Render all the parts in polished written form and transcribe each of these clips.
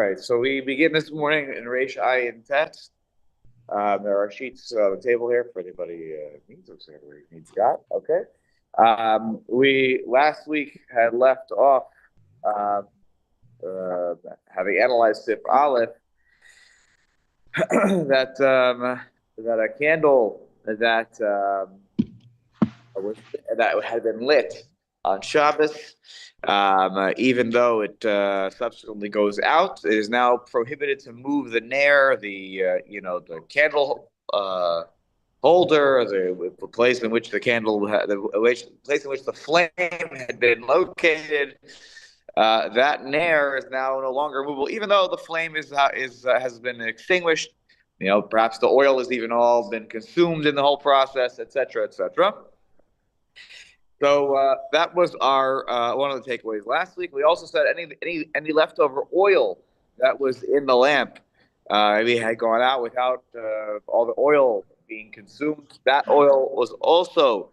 right, so we begin this morning in Reish Ayin Tet. There are sheets on the table here for anybody needs. Looks like everybody needs got. Okay. We last week had left off uh, having analyzed Sif Aleph that a candle that had been lit on Shabbos, even though it subsequently goes out, it is now prohibited to move the nair, the candle holder, the place in which the place in which the flame had been located. That nair is now no longer movable, even though the flame has been extinguished. Perhaps the oil has even all been consumed in the whole process, etc., etc. So that was our one of the takeaways last week. We also said any leftover oil that was in the lamp, we had gone out without all the oil being consumed. That oil was also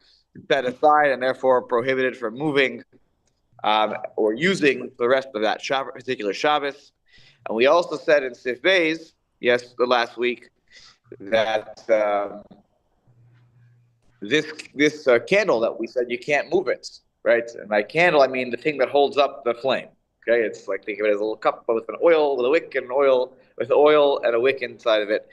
set aside and therefore prohibited from moving or using the rest of that particular Shabbos. And we also said in Sif Beis, the last week, that this candle that we said you can't move it, right? And by candle, I mean the thing that holds up the flame. Okay, it's like, think of it as a little cup with an oil, with a wick and oil, with oil and a wick inside of it.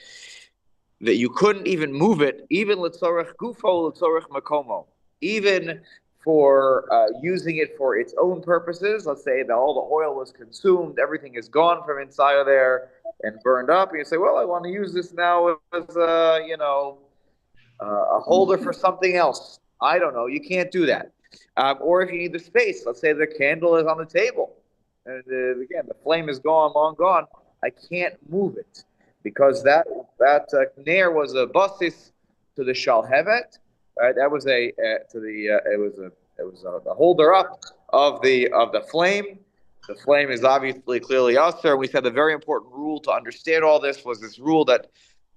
That you couldn't even move it, even l'tzorech gufo, l'tzorech makomo, even for using it for its own purposes. Let's say that all the oil was consumed, everything is gone from inside of there and burned up, and you say, well, I want to use this now as a holder for something else. I don't know. You can't do that. Or if you need the space, let's say the candle is on the table, and again the flame is gone, long gone. I can't move it because that nair was a basis to the shalhevet. Right? That was the holder up of the flame. The flame is obviously clearly usher. We said the very important rule to understand all this was this rule that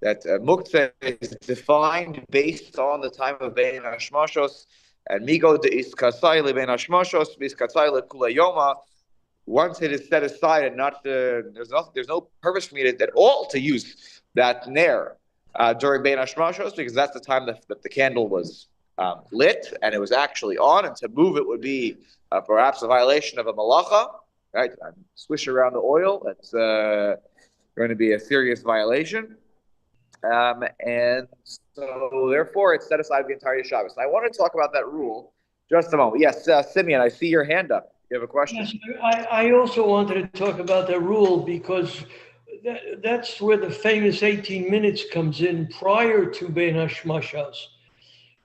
muktzah is defined based on the time of Bein Hashmashos, and migo de iskasai le Bein Hashmashos, iskasai le kula yoma. Once it is set aside and not there's no purpose for me at all to use that nair during Bein Hashmashos, because that's the time that the candle was lit and it was actually on, and to move it would be perhaps a violation of a malacha, right? Swish around the oil. That's going to be a serious violation. And so, therefore, it's set aside the entire Shabbos. And I want to talk about that rule just a moment. Yes, Simeon, I see your hand up. You have a question? Yes, I also wanted to talk about that rule because that's where the famous 18 minutes comes in prior to Bein Hashmashos.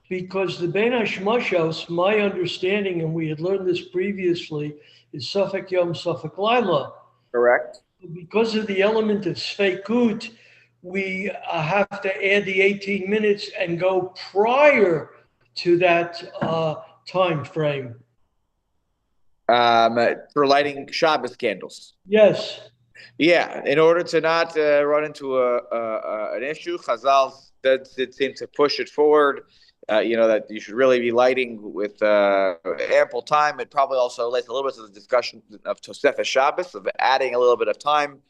Because the Bein Hashmashos, my understanding, and we had learned this previously, is Safek Yom, Safek Laila. Correct. Because of the element of Sfeikut, we have to add the 18 minutes and go prior to that time frame. For lighting Shabbos candles. Yes. Yeah, in order to not run into an issue, Chazal did seem to push it forward. That you should really be lighting with ample time. It probably also relates a little bit to the discussion of Tosefes Shabbos, of adding a little bit of time.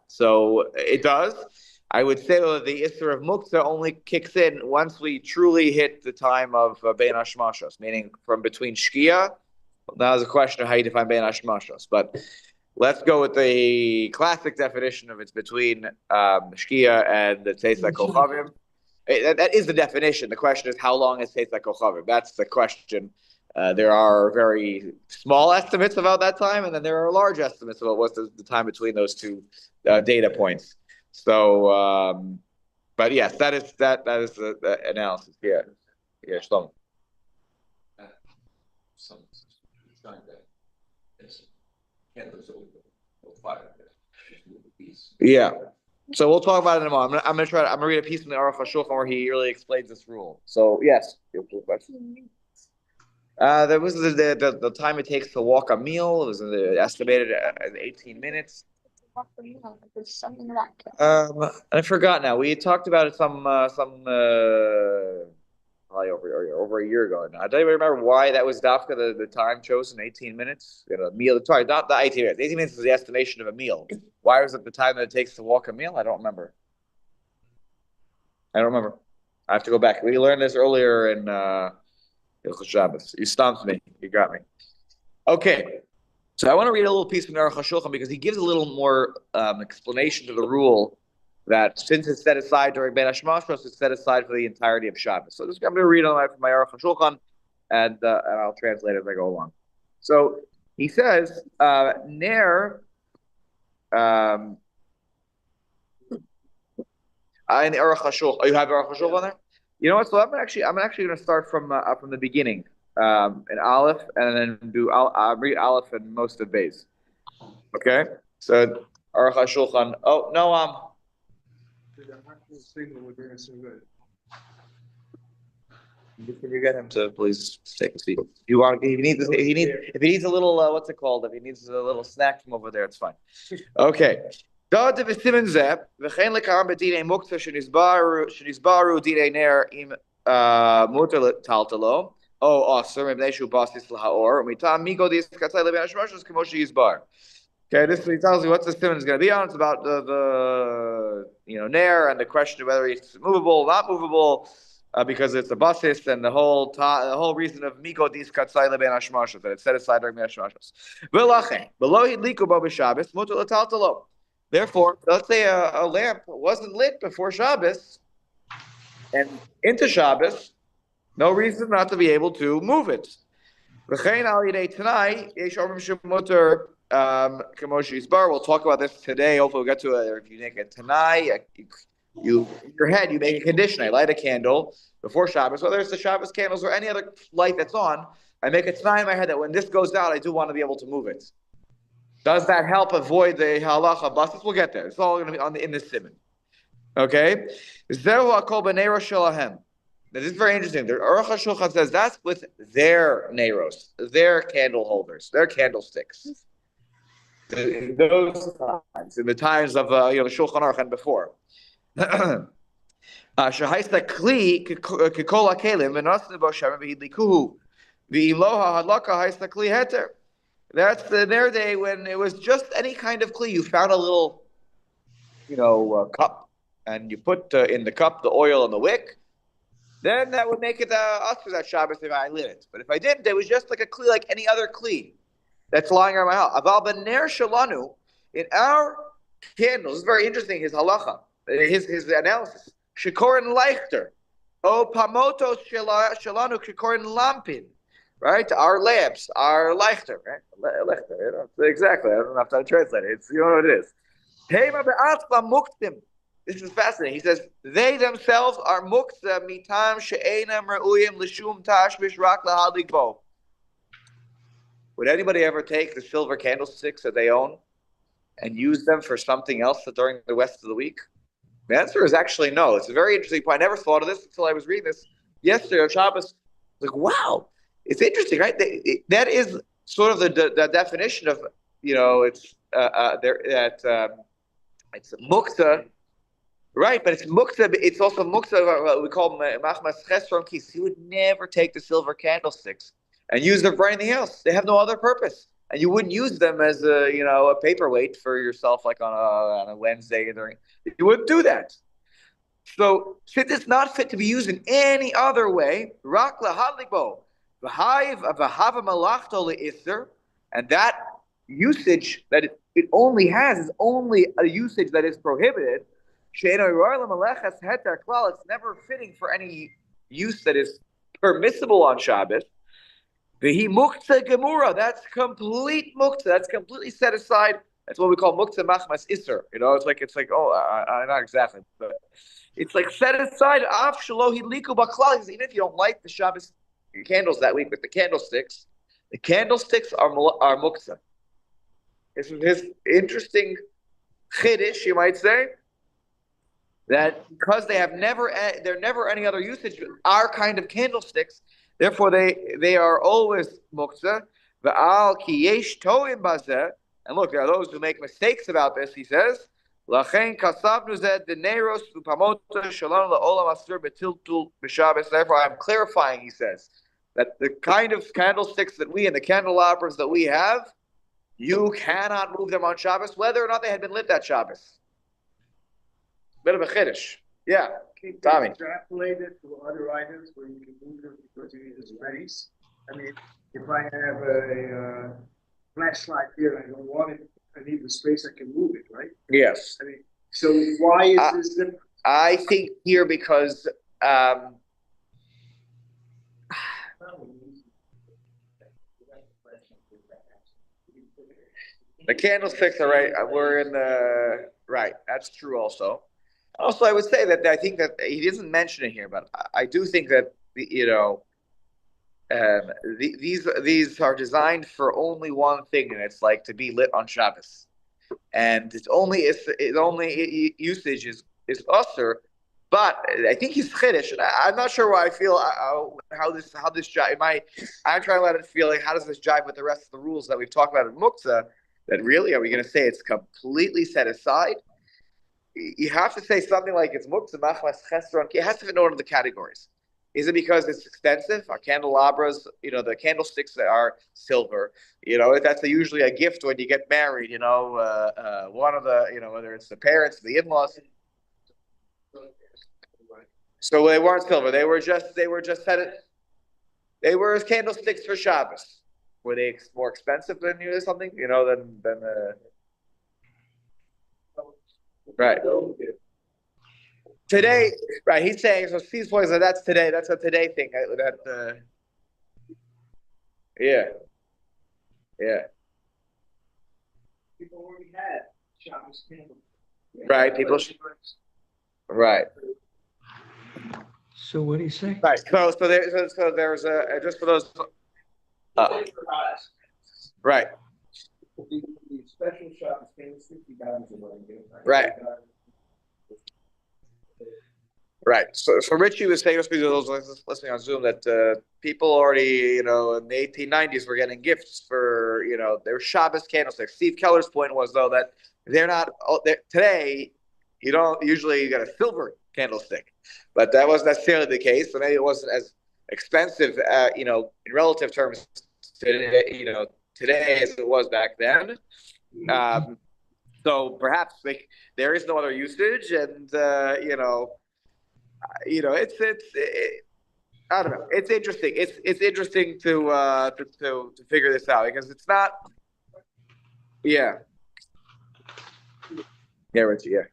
So it does. I would say though that the Isser of Muktzah only kicks in once we truly hit the time of Bein Hashmashos, meaning from between Shkia. Now there's a question of how you define Bein Hashmashos, but let's go with the classic definition of it's between Shkia and the Tzeitzah Kochavim. That is the definition. The question is how long is Tzeitzah Kochavim? That's the question. There are very small estimates about that time, and then there are large estimates about what's the time between those two data points. So, but yes, that is the analysis. Yeah, Shlomo. Yeah. So we'll talk about it in a moment. I'm gonna read a piece from the Aruch HaShulchan where he really explains this rule. So yes, your question. There was the time it takes to walk a meal. It was estimated at 18 minutes. I forgot now. We talked about it some probably over a year ago. Now, I don't even remember why that was dafka the time chosen, 18 minutes. Meal. Sorry, not the 18 minutes. 18 minutes is the estimation of a meal. Why was it the time that it takes to walk a meal? I don't remember. I have to go back. We learned this earlier in Hilchot Shabbat. You stumped me. You got me. Okay. So I want to read a little piece from Aruch HaShulchan because he gives a little more explanation to the rule that since it's set aside during Ben Hashmashos, it's set aside for the entirety of Shabbos. So I'm going to read on from my Aruch HaShulchan, and I'll translate as I go along. So he says, Ner, in Aruch HaShulchan. Oh, you have Aruch HaShulchan there? You know what? So I'm actually going to start from the beginning. In Aleph, and then read Aleph and most of Beis. Okay? So, Aruch HaShulchan. Oh, no, can you get him to please take a seat? If he needs a little, what's it called? If he needs a little snack from over there, it's fine. Okay. Oh, awesome. Okay, this is he tells you what the simon is going to be on. It's about the nair and the question of whether it's movable, not movable, because it's a basis, and the whole reason of miko dis katzai leben hashmashos that it's set aside during hashmashos. Below hidliku bo b'Shabbos mutar l'taltalo. Therefore, let's say a lamp wasn't lit before Shabbos and into Shabbos. No reason not to be able to move it. We'll talk about this today. Hopefully, we'll get to it. If you make it tonight, in your head, you make a condition. I light a candle before Shabbos, whether it's the Shabbos candles or any other light that's on. I make a tonight in my head that when this goes out, I do want to be able to move it. Does that help avoid the halacha basis? We'll get there. It's all going to be in this simon. Okay? Now, this is very interesting. The Aruch HaShulchan says that's with their neiros, their candle holders, their candlesticks. In those times, in the times of the Shulchan Aruch and before. Shahaista kli kikol hakelim v'nasin bo shem v'hidlikuhu v'iloha hadlaka haista kli heter. That's their day when it was just any kind of kli. You found a little, cup, and you put in the cup the oil and the wick. Then that would make it us for that Shabbos if I lit it. But if I didn't, it was just like a kli, like any other kli that's lying around my house. Aval bener shalanu, in our candles, this is very interesting. His halacha, his analysis. Shikorin leichter, o pamotos shalanu shikorin lampin, right? Our lamps, our leichter, right? Leichter, exactly. I don't have to translate it. It's what it is. Hema be'atzma muktim. This is fascinating. He says they themselves are muktzah mitam she'enam re'uyim l'shum tashmish rak lahadlik bo. Would anybody ever take the silver candlesticks that they own and use them for something else during the rest of the week? The answer is actually no. It's a very interesting point. I never thought of this until I was reading this yesterday on Shabbos. Like, wow, it's interesting, right? That is sort of the definition of it's muktzah. Right, but it's muktzah. It's also muktzah. What we call machmas chesron kis. You would never take the silver candlesticks and use them for anything else. They have no other purpose, and you wouldn't use them as a paperweight for yourself, like on a Wednesday. You wouldn't do that. So since it's not fit to be used in any other way, rak lahadlikbo v'hayv v'hava malachto le'isr, and that usage that it only has is only a usage that is prohibited. It's never fitting for any use that is permissible on Shabbos. Vihi muktzah gemura. That's complete muktzah. That's completely set aside. That's what we call muktzah machmas iser. It's like not exactly, but it's like set aside. Af shalohi liku baklal. Even if you don't light the Shabbos candles that week with the candlesticks are muktzah. This is his interesting chiddush, you might say. That because they're never any other usage, our kind of candlesticks, therefore they are always muktzah. V'al ki yesh toim bazeh, and look, there are those who make mistakes about this. He says, Lachen kasavnu zed deneros upamoto shalom laolam asur betiltul b'Shabbos. Therefore, I'm clarifying, he says, that the kind of candlesticks that we and the candelabras that we have, you cannot move them on Shabbos, whether or not they had been lit that Shabbos. Bit of a chiddush. Yeah, Tommy. Extrapolate it to other items where you can move them because you need a space. I mean, if I have a flashlight here, I don't want it. I need the space. I can move it, right? Yes. I mean, so why is this different? I think here because the candlesticks are right. We're in the right. That's true. Also, I would say that I think that he doesn't mention it here, but I do think that these are designed for only one thing, and it's like to be lit on Shabbos, and it's only usage is usher. But I think he's chiddush. I'm not sure why I feel how this jive. I'm trying to let it feel like how does this jive with the rest of the rules that we've talked about in Muktzah? That really are we going to say it's completely set aside? You have to say something like it's Muktzah machmas chesron. It has to fit in one of the categories. Is it because it's expensive? Our candelabras, the candlesticks that are silver. That's usually a gift when you get married. One of the, whether it's the parents, the in-laws. So they weren't silver. They were just set it. They were candlesticks for Shabbos. Were they more expensive than something? Than right. Today, right? He's saying so. Steve's point is that that's today. That's a today thing. Yeah. People already had Shabbos candles. Right. People. Right. So what do you say? Right. So there's a just for those. Right. The special Shabbos candles, $50 Right. Right. So Richie was saying, to those listening on Zoom, that people already, in the 1890s were getting gifts for, their Shabbos candlesticks. Steve Keller's point was, though, that they're not today. You don't usually get a silver candlestick, but that wasn't necessarily the case. So maybe it wasn't as expensive, in relative terms, today as it was back then. So perhaps there is no other usage, and I don't know. It's interesting. It's interesting to figure this out because it's not. Yeah. Yeah, Richie. Yeah.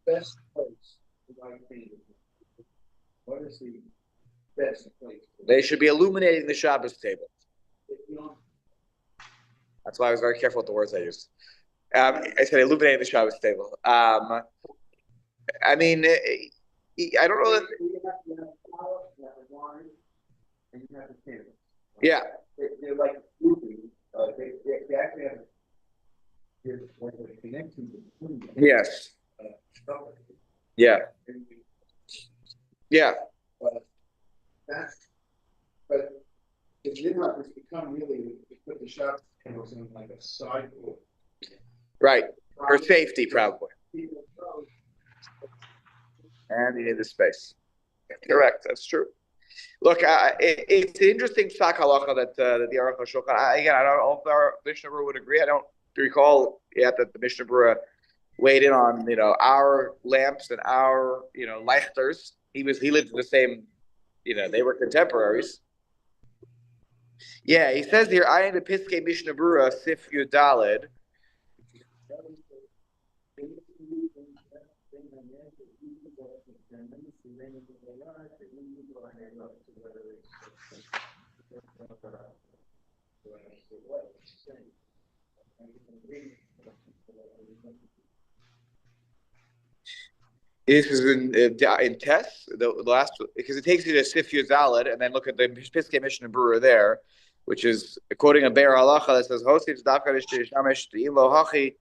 Best place to buy candles. What is the best place? They should be illuminating the Shabbos table. That's why I was very careful with the words I used. I said illuminating the Shabbos table. I mean, I don't know that. Yeah. They're like they actually have a connection between them. Yes. Yeah. Yeah. But the midnight has become really to put the shop candles in like a sideboard. Right. For safety, probably. And you need the space. Correct. That's true. Look, it's an interesting psak halacha that the Aruch HaShulchan. Again, I don't know if our Mishnah Berurah would agree. I don't recall yet that the Mishnah Berurah weighed in on our lamps and our leichters. He lived in the same. They were contemporaries. Yeah, he says here, I am the Piskei Mishnah Berurah Sif Yudalid. This is in Tess, the last, because it takes you to Sif Yudalid, and then look at the Piskei Mishnah Berurah there, which is quoting a Be'er Halacha that says, "Hosif Zdafka Shamash Ilo Hachi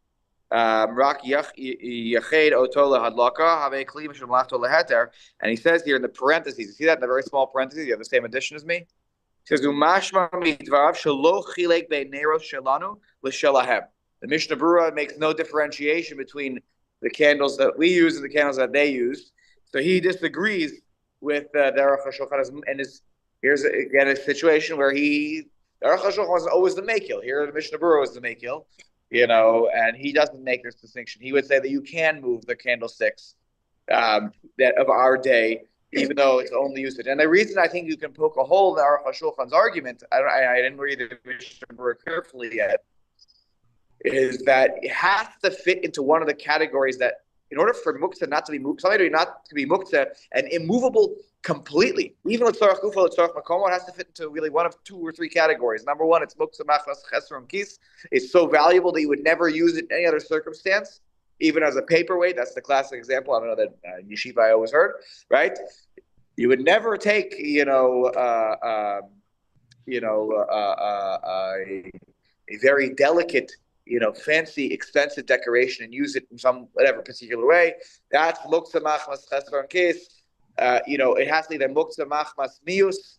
Rak Yached Oto LeHadlaka Have Kli Mishum Lachto LeHeter." And he says here in the parentheses, you see that in the very small parentheses, you have the same addition as me. It says, "Umashma midvarav shelo chilek beineros shelanu l'shelahem." The Mishnah Berurah makes no differentiation between the candles that we use and the candles that they use. So he disagrees with the Aruch HaShulchan, and here's again a situation where the Aruch HaShulchan was always the Mekil. Here the Mishnah Berurah is the Mekil, and he doesn't make this distinction. He would say that you can move the candlesticks that of our day, even though it's only usage. And the reason I think you can poke a hole in the Aruch HaShulchan's argument, I didn't read the Mishnah Berurah carefully yet, is that it has to fit into one of the categories that, in order for muktzah not to be somebody not to be muktzah and immovable completely, even with tzarach gufa, tzarach makomo, it has to fit into really one of two or three categories. Number one, it's muktzah machmas chesron kis. It's so valuable that you would never use it in any other circumstance, even as a paperweight. That's the classic example. I don't know that yeshiva I always heard, right? You would never take, a very delicate, fancy, expensive decoration and use it in some whatever particular way. That's muktzah machmas chesron kis. It has to be the muktzah machmas mius.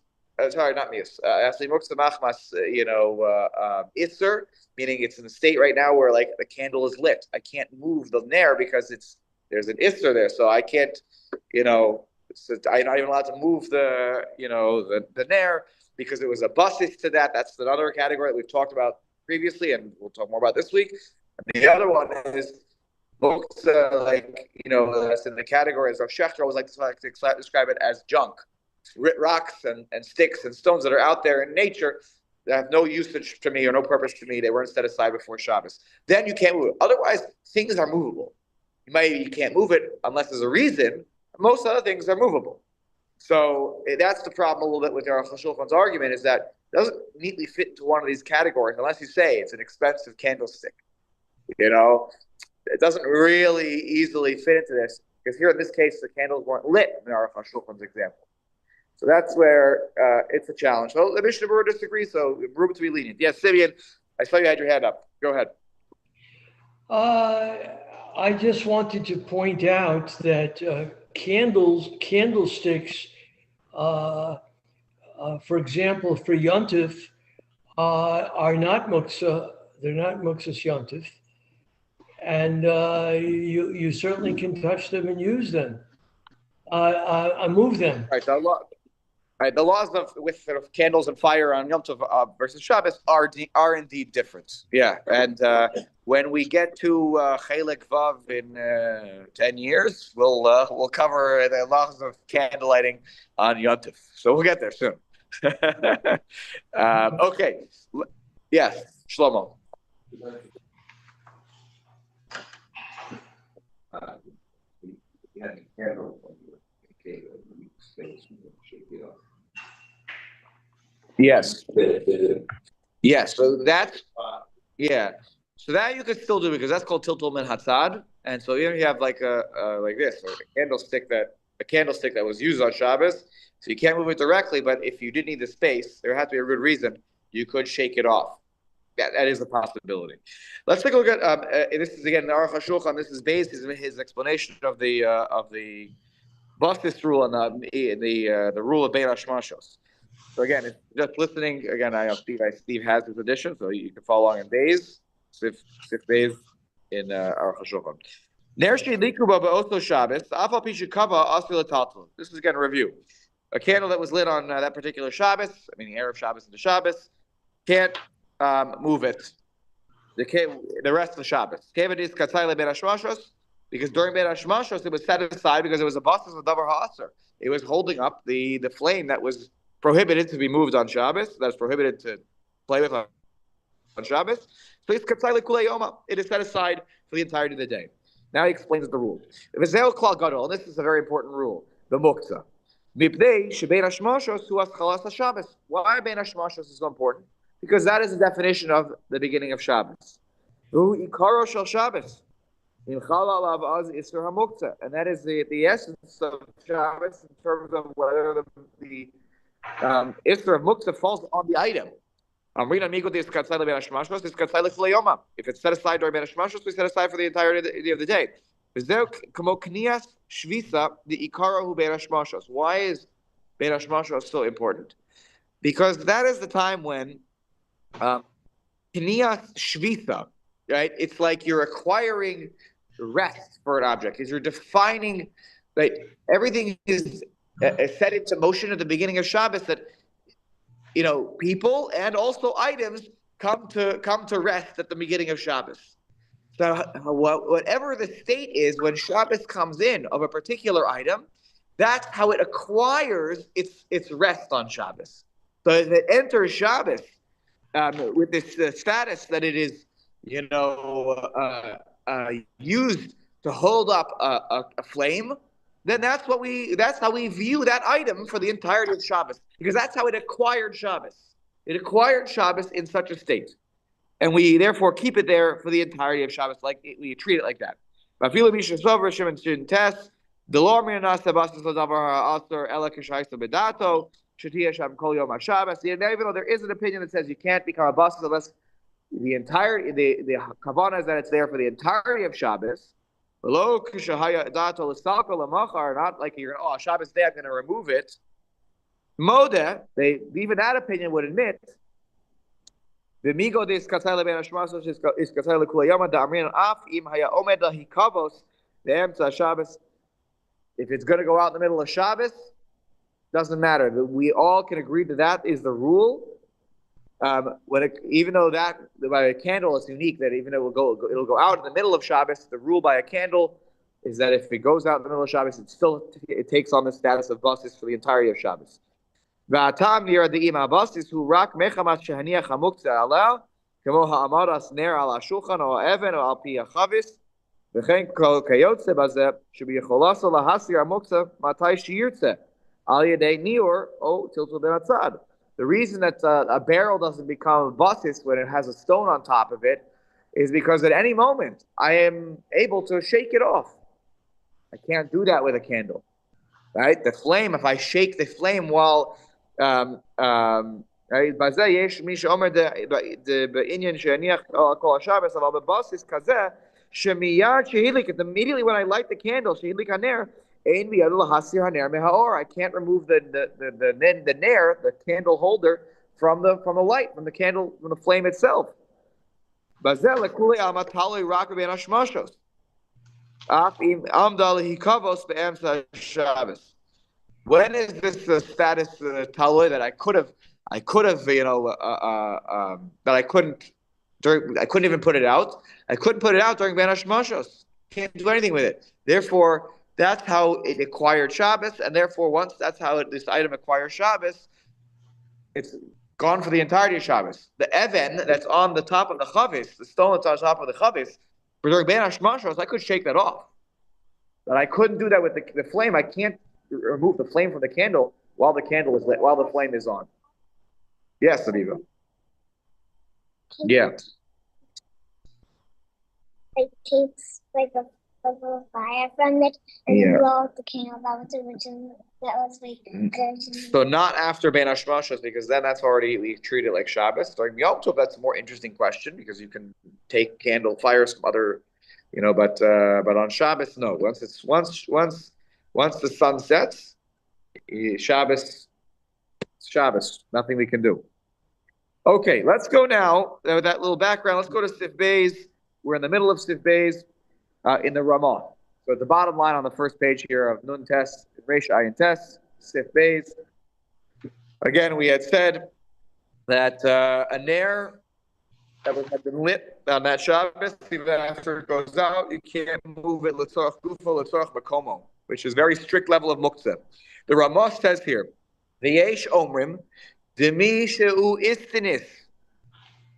Sorry, not mius. It has to be muktzah machmas, isser, meaning it's in the state right now where like the candle is lit. I can't move the nair because there's an isser there, so I can't, I'm not even allowed to move the nair because it was a basis to that. That's another category that we've talked about previously, and we'll talk more about this week. And the other one is muktzah, that's in the category as Rav Shechter always like to describe it as junk, rocks and sticks and stones that are out there in nature that have no usage to me or no purpose to me. They weren't set aside before Shabbos. Then you can't move it. Otherwise, things are movable. You can't move it unless there's a reason. Most other things are movable. So that's the problem a little bit with Aruch HaShulchan's argument, is that it doesn't neatly fit into one of these categories unless you say it's an expensive candlestick. It doesn't really easily fit into this, because here in this case the candles weren't lit in Aruch HaShulchan's example. So that's where it's a challenge. Well, the Mishnah Berurah disagrees, so room to be lenient. Yes, Simeon, I saw you had your hand up. Go ahead. I just wanted to point out that candlesticks, for example, for Yontif, are not muktzah. They're not muktzahs Yontif, and you certainly can touch them and use them, move them. Right, the laws with sort of candles and fire on Yom Tov versus Shabbos are indeed different. Yeah, and when we get to Chelek Vav in 10 years, we'll cover the laws of candle lighting on Yom Tov. So we'll get there soon. Okay, yes, Shlomo. Yes. Yes. So that's So that you could still do because that's called tiltul min hatzad. And so here you have like like this, or a candlestick that was used on Shabbos. So you can't move it directly, but if you did need the space, there had to be a good reason. You could shake it off. That is a possibility. Let's take a look at this is again the Aruch HaShulchan. This is based his explanation of the Bastis rule and the rule of Bein Hashmashos. So again, it's just listening. Again, Steve has his edition, so you can follow along in days, six days in Aruch HaShulchan. Nershi likuba be'oso Shabbos afal pi shekava asil l'taltel. This is again a review. A candle that was lit on that particular Shabbos, meaning Erev Shabbos into Shabbos, can't move it. The rest of the Shabbos. Because during Bein Hashmashos it was set aside because it was a basis of davar ha'aser. It was holding up the flame that was prohibited to be moved on Shabbos. That's prohibited to play with on Shabbos. So it is set aside for the entirety of the day. Now he explains the rule. And this is a very important rule. The muktzah. Why Bein Hashmashos is so important? Because that is the definition of the beginning of Shabbos. And that is the essence of Shabbos in terms of whether the Isra of Muktzah falls on the item. If it's set aside during Bein Hashmashos, we set aside for the entirety of the day. Why is Bein Hashmashos so important? Because that is the time when Kniyas Shvisa, right? It's like you're acquiring rest for an object, is you're defining, right? Everything is set into motion at the beginning of Shabbos, that people and also items come to rest at the beginning of Shabbos. So whatever the state is when Shabbos comes in of a particular item, that's how it acquires its rest on Shabbos. So as it enters Shabbos with this status that it is, used to hold up a flame, then that's how we view that item for the entirety of Shabbos, because that's how it acquired Shabbos. It acquired Shabbos in such a state, and we therefore keep it there for the entirety of Shabbos. We treat it like that. Even though there is an opinion that says you can't become a basis unless the kavanah is that it's there for the entirety of Shabbos. Not like Shabbos day, I'm going to remove it. Modeh, even that opinion would admit if it's going to go out in the middle of Shabbos, doesn't matter. We all can agree that is the rule. Even though that by a candle is unique, that even though it'll go out in the middle of Shabbos, the rule by a candle is that if it goes out in the middle of Shabbos, it takes on the status of basis for the entirety of Shabbos. והטעם נראה דעים הבסיס הוא רק מחמת שהניח המוקצה עליו, כמו העמדת נר על השולחן או האבן או על פי החביס, וכן כל כיוצא בזה שביכולתו להסיר המוקצה מתי שירצה, על ידי ניעור או טלטול בצד. The reason that a barrel doesn't become a basis when it has a stone on top of it is because at any moment I am able to shake it off. I can't do that with a candle, right? The flame, if I shake the flame while immediately when I light the candle, I can't remove the nair, the candle holder, from the light, from the candle, from the flame itself. When is this status talui that I could have, that I couldn't even put it out. I couldn't put it out during Ben Hashmashos. Can't do anything with it. Therefore, that's how it acquired Shabbos, and therefore, once that's how this item acquires Shabbos, it's gone for the entirety of Shabbos. The even that's on the top of the chavis, the stone that's on top of the chavis, during Ben Hashmashos, I could shake that off, but I couldn't do that with the flame. I can't remove the flame from the candle while the candle is lit, while the flame is on. Yes, Aviva. Yeah. It takes like a little fire from it and then blow out the candle. That was originally So not after Ben Hashmashos, because then that's already we treat it like Shabbos. During Yom Tov, that's a more interesting question because you can take candle fires from other, but on Shabbos, no. Once the sun sets, Shabbos, nothing we can do. Okay, let's go now, with that little background, let's go to Sif Beis. We're in the middle of Sif Beis in the Ramah. So at the bottom line on the first page here of Nun Tes, Reish Ayin Tes, Sif Beis. Again, we had said that a nair that had been lit on that Shabbos, even after it goes out, you can't move it l'tzorach gufo, l'tzorach makomo, which is very strict level of muktzah. The Ramah says here, V'yesh omrim, Demi she'u istinis,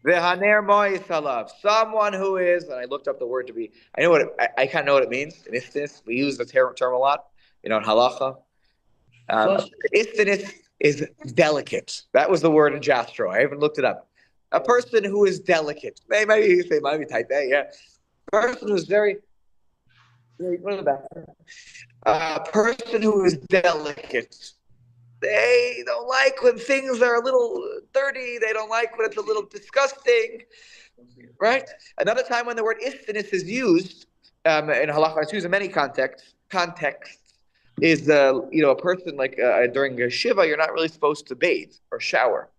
v'haner mo'is halav. Someone who is, and I looked up the word to be, I kind of know what it means, an istinis. We use the term a lot, in halacha. Istinis is delicate. That was the word in Jastro. I haven't looked it up. A person who is delicate. Maybe you say, maybe type A, yeah. A person who's very a person who is delicate. They don't like when things are a little dirty. They don't like when it's a little disgusting, right? Another time when the word istinis is used in halacha, it's used in many contexts, is a person like during a shiva, you're not really supposed to bathe or shower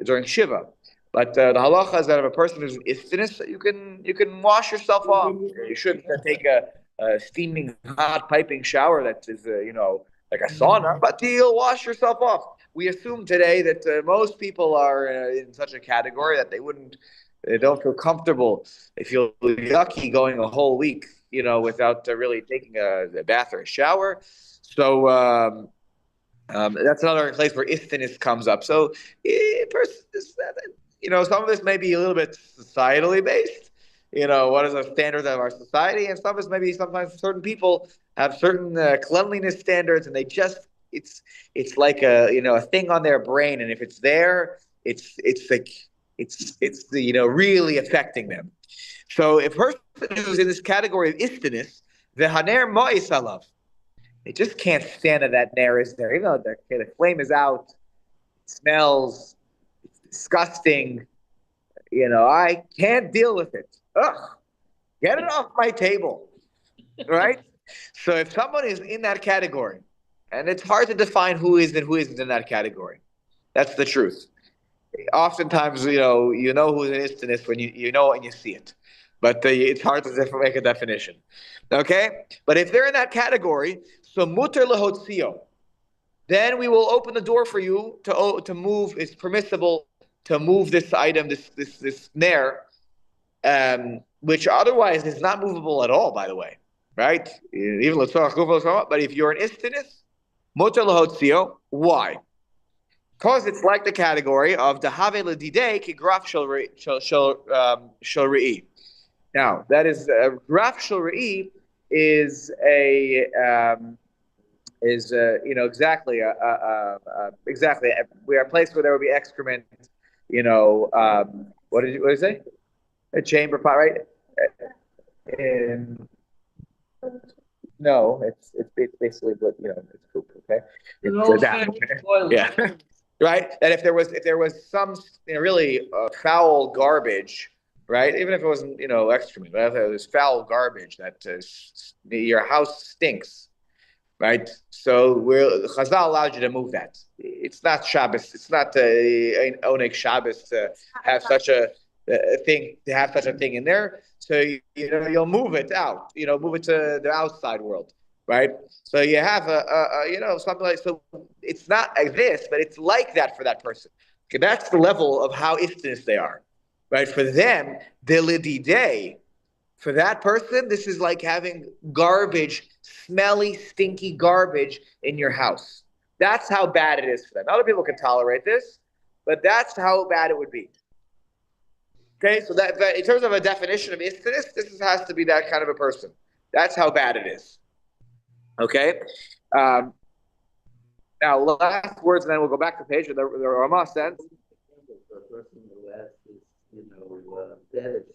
during shiva. But the halacha is that if a person is istinus, you can wash yourself off. You shouldn't take a steaming hot piping shower that is like a sauna, but you'll wash yourself off. We assume today that most people are in such a category that they don't feel comfortable. They feel yucky going a whole week, without really taking a bath or a shower. So that's another place where istiness comes up. So, some of this may be a little bit societally based. What is the standard of our society, and some of this maybe sometimes certain people have certain cleanliness standards, and it's like a thing on their brain, and if it's there, it's like it's really affecting them. So if a person who's in this category of istiness, the haner mo'is alav, they just can't stand that nair is there, even though the flame is out, it smells, it's disgusting. I can't deal with it. Ugh, get it off my table, right? So if someone is in that category, and it's hard to define who is and who isn't in that category, that's the truth. Oftentimes, who's an istiness when you know it and you see it, but it's hard to make a definition. Okay, but if they're in that category, so muter lehotzio, then we will open the door for you to move. It's permissible to move this item, this nair, which otherwise is not movable at all. By the way, right? Even but if you're an istinus, muter lehotzio. Why? Because it's like the category of the have ledidei kigraf shel re'i. Now that is graf shel re'i is exactly we are a place where there will be excrement. What did you say? A chamber pot, right? No, it's basically what it's poop. Okay, it's that. Yeah. Right, that if there was some really foul garbage, right? Even if it wasn't excrement, but if there was foul garbage that your house stinks, right? So Chazal allowed you to move that. It's not Shabbos. It's not an Oneg Shabbos to have such a thing in there. So you'll move it out. Move it to the outside world. Right, so you have something like, so it's not like this, but it's like that for that person. Okay, that's the level of how istinus they are, right? For them, delididei, for that person, this is like having garbage, smelly, stinky garbage in your house. That's how bad it is for them. Other people can tolerate this, but that's how bad it would be. Okay, so that in terms of a definition of istinus, has to be that kind of a person. That's how bad it is. Okay. Now, last words, and then we'll go back to the page. The Rama says, "The person who asks that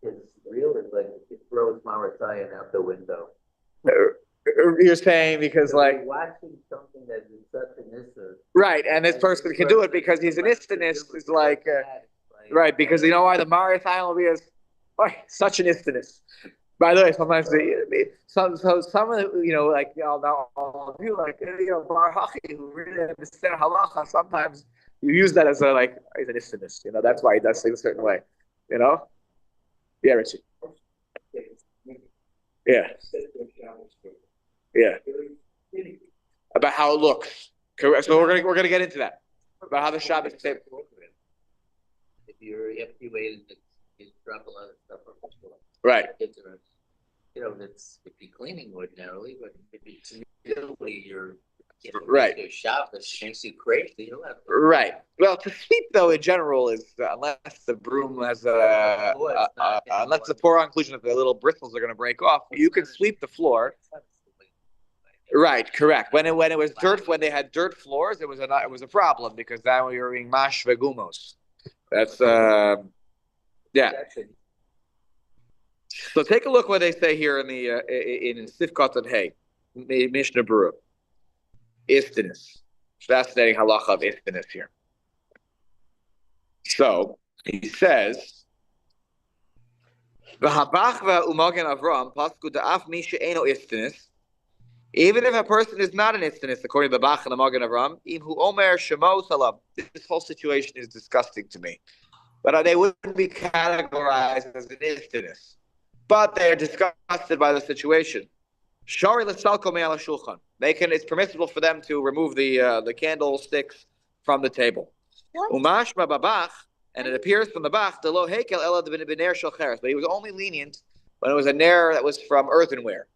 is real. It's like it throws Maritzayan out the window." You're saying because watching something that is such an isser, right? And this person can do it because he's an istinus. Is right, because you know why the Maritzayan will be such an istinus. By the way, sometimes some of you Bar Hachi who really understand halacha. Sometimes you use that as he's an istinus. That's why he does things a certain way. Yeah, Richie. Yeah. Yeah. About how it looks. Correct. So we're gonna get into that about how the Shabbos. If you're empty weighted, you drop a lot of stuff on the floor. Right. It's if you're cleaning ordinarily, but if it's you're right. Your Shabbos makes you crazy. Right. Well, to sweep though in general is unless the broom has unless the poor inclusion that the little bristles are going to break off, you can sweep the floor. Right. Correct. When it was dirt, when they had dirt floors, it was a problem because then we were being mash vegumos. That's yeah. So take a look what they say here in the in Sifkat and Hay, Mishnah Berurah. Istinus. Fascinating halacha of istinus here. So he says, "V'habachva umagen Avram pasku da'af mi she'eno istinus." Even if a person is not an istinus, according to the Bach and the Magen Avram, im hu omer shemo salam. This whole situation is disgusting to me. but they wouldn't be categorized as an istinus. But they're disgusted by the situation. Shari l'salko me'al shulchan. It's permissible for them to remove the candlesticks from the table. Umashma babach, and it appears from the bach, the lo hekel ela b'ner shel cheres, but he was only lenient when it was a nair that was from earthenware.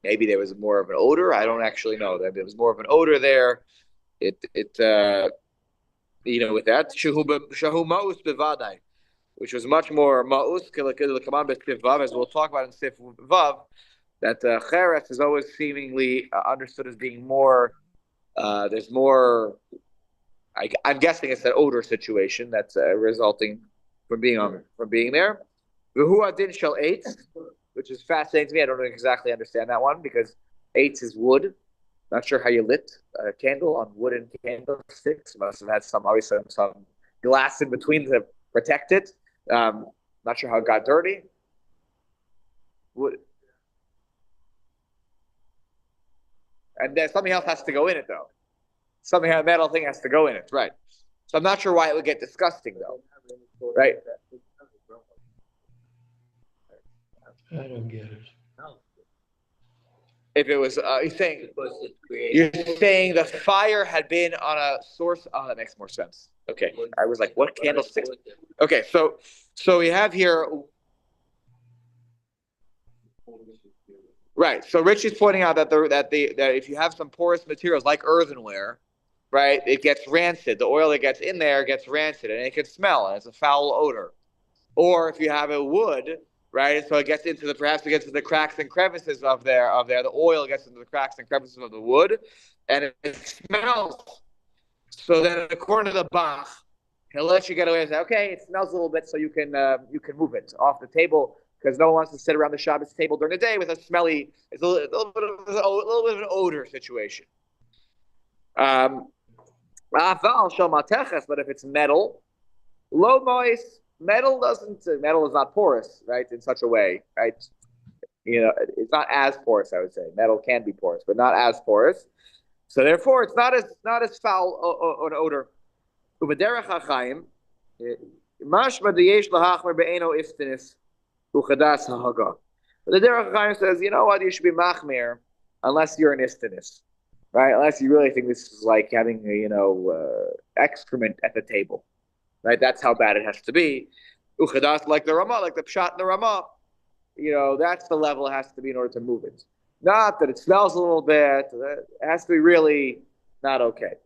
Maybe there was more of an odor. I don't actually know. There was more of an odor there. With that shahu ma'us bevadai, which was much more ma'us as we'll talk about in Sif Vav. That cheres is always seemingly understood as being more. There's more. I'm guessing it's an odor situation that's resulting from being there. V'hu adin shel eitz, which is fascinating to me. I don't exactly understand that one because eitz is wood. Not sure how you lit a candle on wooden candlesticks. Must have had some glass in between to protect it. Not sure how it got dirty. Wood. And then something else has to go in it, though. Something, a metal thing has to go in it, right? So I'm not sure why it would get disgusting, though, right? I don't get it. If it was, you're saying the fire had been on a source. Oh, that makes more sense. Okay, I was like, what candlesticks? Okay, so we have here. Right. So Rich is pointing out that if you have some porous materials like earthenware, right, it gets rancid. The oil that gets in there gets rancid, and it can smell, and it's a foul odor. Or if you have a wood, right, so it gets into the cracks and crevices of there. The oil gets into the cracks and crevices of the wood, and it smells. So then, according to the Bach, he'll let you get away and say, okay, it smells a little bit, so you can move it off the table. Because no one wants to sit around the Shabbos table during the day with a smelly, it's a little bit of an odor situation. But if it's metal, low moist, metal is not porous, right? In such a way, right? It's not as porous, I would say. Metal can be porous, but not as porous. So therefore, it's not as foul an odor. Mashma diyesh lahachmer be'eno iftinis. But the Derech HaChaim says, you know what, you should be machmir unless you're an istinus, right? Unless you really think this is like having excrement at the table, right? That's how bad it has to be. Uchadas, like the Ramah, like the Pshat in the Ramah, that's the level it has to be in order to move it. Not that it smells a little bit. It has to be really not okay.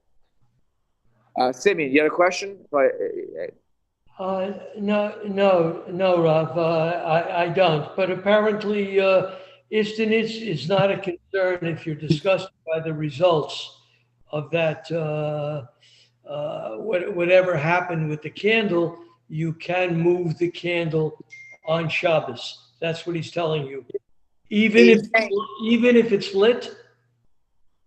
Simeon, you had a question? No, Rav, I don't. But apparently, istinus is not a concern if you're disgusted by the results of that. Whatever happened with the candle, you can move the candle on Shabbos. That's what he's telling you. Even if it's lit.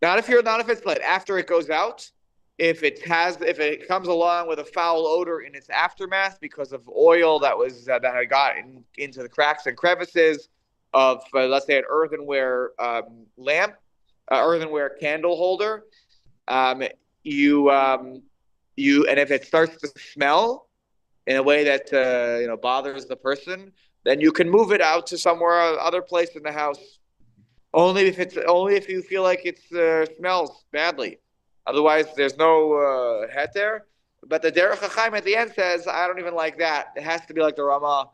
Not if it's lit. After it goes out. If it comes along with a foul odor in its aftermath because of oil that had got into the cracks and crevices of, let's say, an earthenware lamp, earthenware candle holder, and if it starts to smell in a way that bothers the person, then you can move it out to other place in the house. Only if you feel like it smells badly. Otherwise, there's no het there. But the Derech HaChaim at the end says, I don't even like that. It has to be like the Ramah.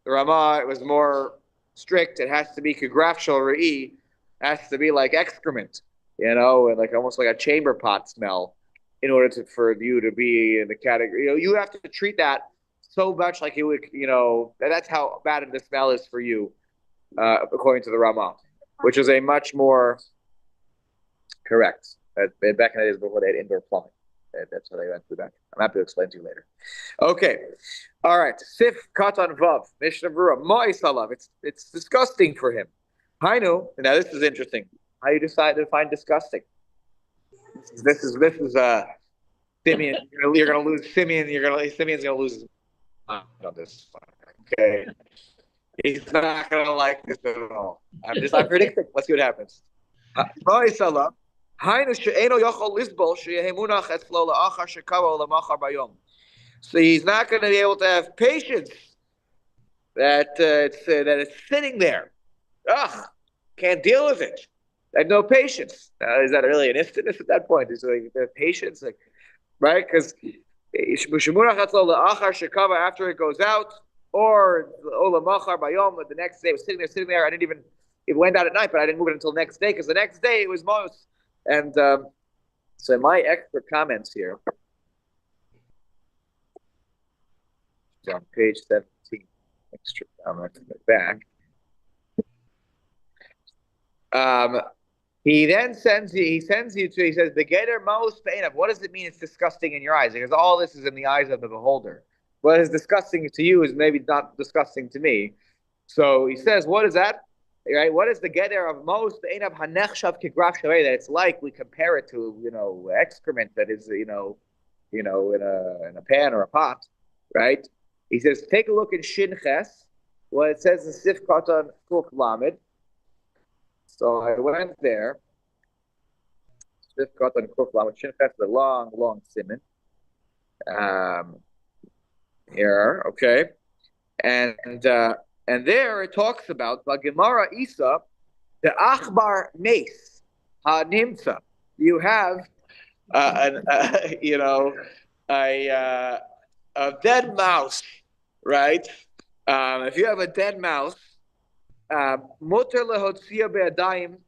The Ramah, it was more strict. It has to be kigraf shel re'i. It has to be like excrement, and like almost like a chamber pot smell in order for you to be in the category. You have to treat that so much like it would, that's how bad the smell is for you, according to the Ramah, which is a much more correct. Back in the days before they had indoor plumbing. That's what they went through back. I'm happy to explain to you later. Okay. All right. Sif Katan Vav. Mishnah Berurah. Ma'isalav. It's disgusting for him. Hainu. Now this is interesting. How you decide to define disgusting. This is Simeon. You're gonna lose Simeon. Simeon's gonna lose his mind on this. Okay. He's not gonna like this at all. I'm predicting. Let's see what happens. Ma'isalav. So he's not going to be able to have patience that it's sitting there. Ugh, can't deal with it. I have no patience. Is that really an istidus at that point? Is like the patience, like, right? Because after it goes out, or the next day it was sitting there. I didn't even, it went out at night, but I didn't move it until the next day, because the next day it was most. And so my extra comments here, on page 17, extra comments in the back. He then sends you to, he says, Begeder Maus Be'enav. What does it mean it's disgusting in your eyes? Because all this is in the eyes of the beholder. What is disgusting to you is maybe not disgusting to me. So he says, what is that? Right? What is the Geder of Maus Be'enav Hanechshav Kigraf Sharei? That it's like, we compare it to, excrement that is, in a pan or a pot, right? He says, take a look in Shin Ches, what it says in Sif Katan Kuf Lamed. So I went there. Sif Katan Kuf Lamed. Shin Ches is a long, long simon. Here, okay. And there it talks about Gemara Isa, the Achbar Mace, Ha-Nimtza. You have, a dead mouse, right? If you have a dead mouse, muter lehotzia be'adayim,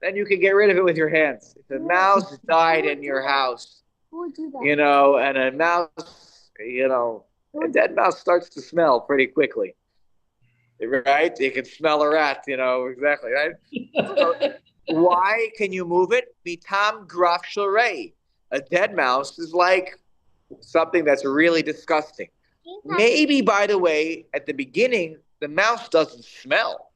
then you can get rid of it with your hands. If a mouse died in your house, Who would do that? and a mouse, a dead mouse starts to smell pretty quickly, right? You can smell a rat, exactly, right? So, why can you move it? Mitam graf sharei. A dead mouse is like something that's really disgusting. Maybe, by the way, at the beginning, the mouse doesn't smell,